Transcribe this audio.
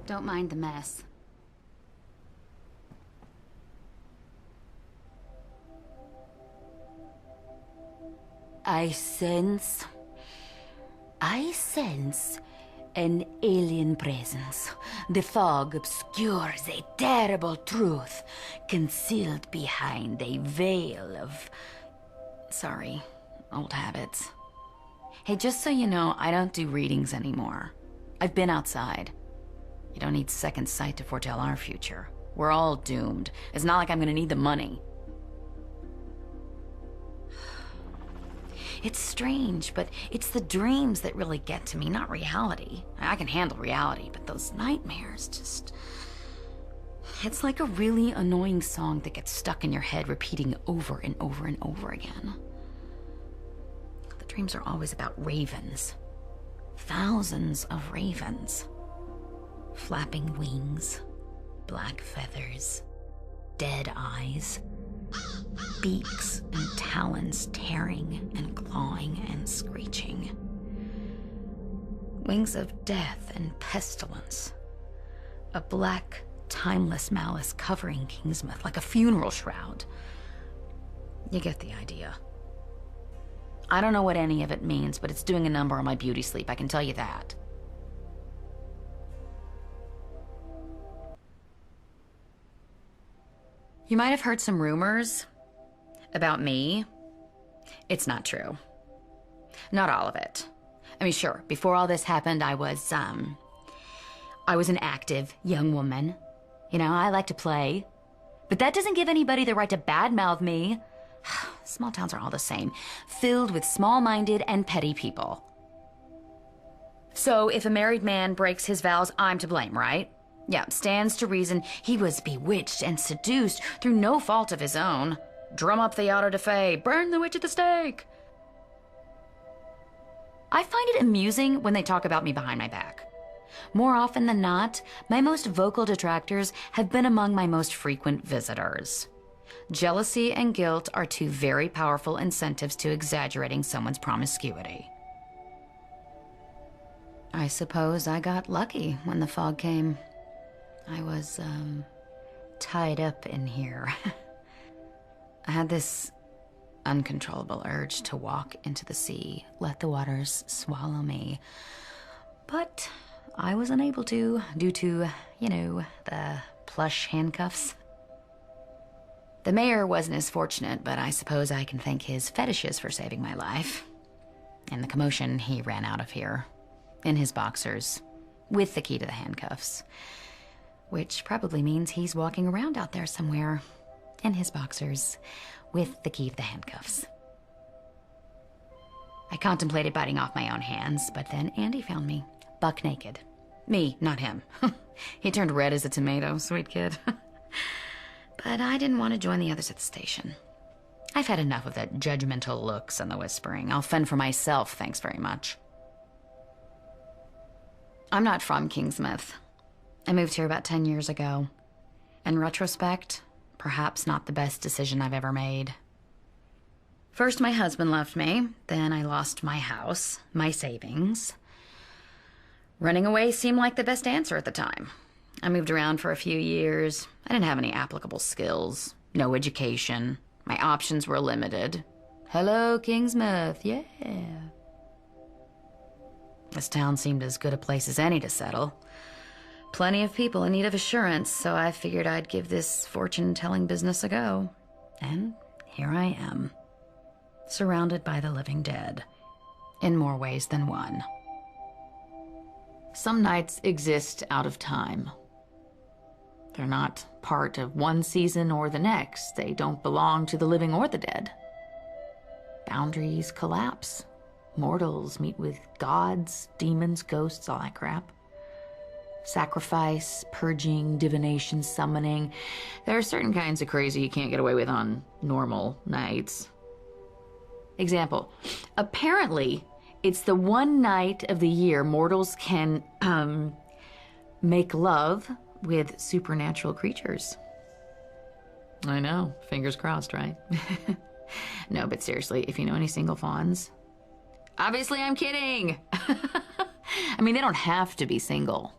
Don't mind the mess. I sense an alien presence. The fog obscures a terrible truth concealed behind a veil of... Sorry, old habits. Hey, just so you know, I don't do readings anymore. I've been outside. You don't need second sight to foretell our future. We're all doomed. It's not like I'm gonna need the money. It's strange, but it's the dreams that really get to me, not reality. I can handle reality, but those nightmares just... It's like a really annoying song that gets stuck in your head, repeating over and over and over again. The dreams are always about ravens. Thousands of ravens. Flapping wings, black feathers, dead eyes, beaks and talons tearing and clawing and screeching. Wings of death and pestilence. A black, timeless malice covering Kingsmouth like a funeral shroud. You get the idea. I don't know what any of it means, but it's doing a number on my beauty sleep, I can tell you that. You might have heard some rumors about me. It's not true. Not all of it. I mean, sure, before all this happened, I was an active young woman. You know, I like to play. But that doesn't give anybody the right to badmouth me. Small towns are all the same, filled with small-minded and petty people. So if a married man breaks his vows, I'm to blame, right? Yeah, stands to reason he was bewitched and seduced through no fault of his own. Drum up the auto da fe, burn the witch at the stake. I find it amusing when they talk about me behind my back. More often than not, my most vocal detractors have been among my most frequent visitors. Jealousy and guilt are two very powerful incentives to exaggerating someone's promiscuity. I suppose I got lucky when the fog came. I was, tied up in here. I had this uncontrollable urge to walk into the sea, let the waters swallow me. But I was unable to, due to, you know, the plush handcuffs. The mayor wasn't as fortunate, but I suppose I can thank his fetishes for saving my life. In the commotion, he ran out of here, in his boxers, with the key to the handcuffs. Which probably means he's walking around out there somewhere, in his boxers, with the key to the handcuffs. I contemplated biting off my own hands, but then Andy found me, buck naked. Me, not him. He turned red as a tomato, sweet kid. But I didn't want to join the others at the station. I've had enough of that judgmental looks and the whispering. I'll fend for myself, thanks very much. I'm not from Kingsmouth. I moved here about 10 years ago. In retrospect, perhaps not the best decision I've ever made. First, my husband left me. Then I lost my house, my savings. Running away seemed like the best answer at the time. I moved around for a few years. I didn't have any applicable skills, no education. My options were limited. Hello, Kingsmouth, yeah. This town seemed as good a place as any to settle. Plenty of people in need of assurance, so I figured I'd give this fortune-telling business a go. And here I am, surrounded by the living dead, in more ways than one. Some nights exist out of time. They're not part of one season or the next. They don't belong to the living or the dead. Boundaries collapse. Mortals meet with gods, demons, ghosts, all that crap. Sacrifice, purging, divination, summoning. There are certain kinds of crazy you can't get away with on normal nights. Example, apparently, it's the one night of the year mortals can, make love with supernatural creatures. I know, fingers crossed, right? No, but seriously, if you know any single fawns... Obviously, I'm kidding! I mean, they don't have to be single.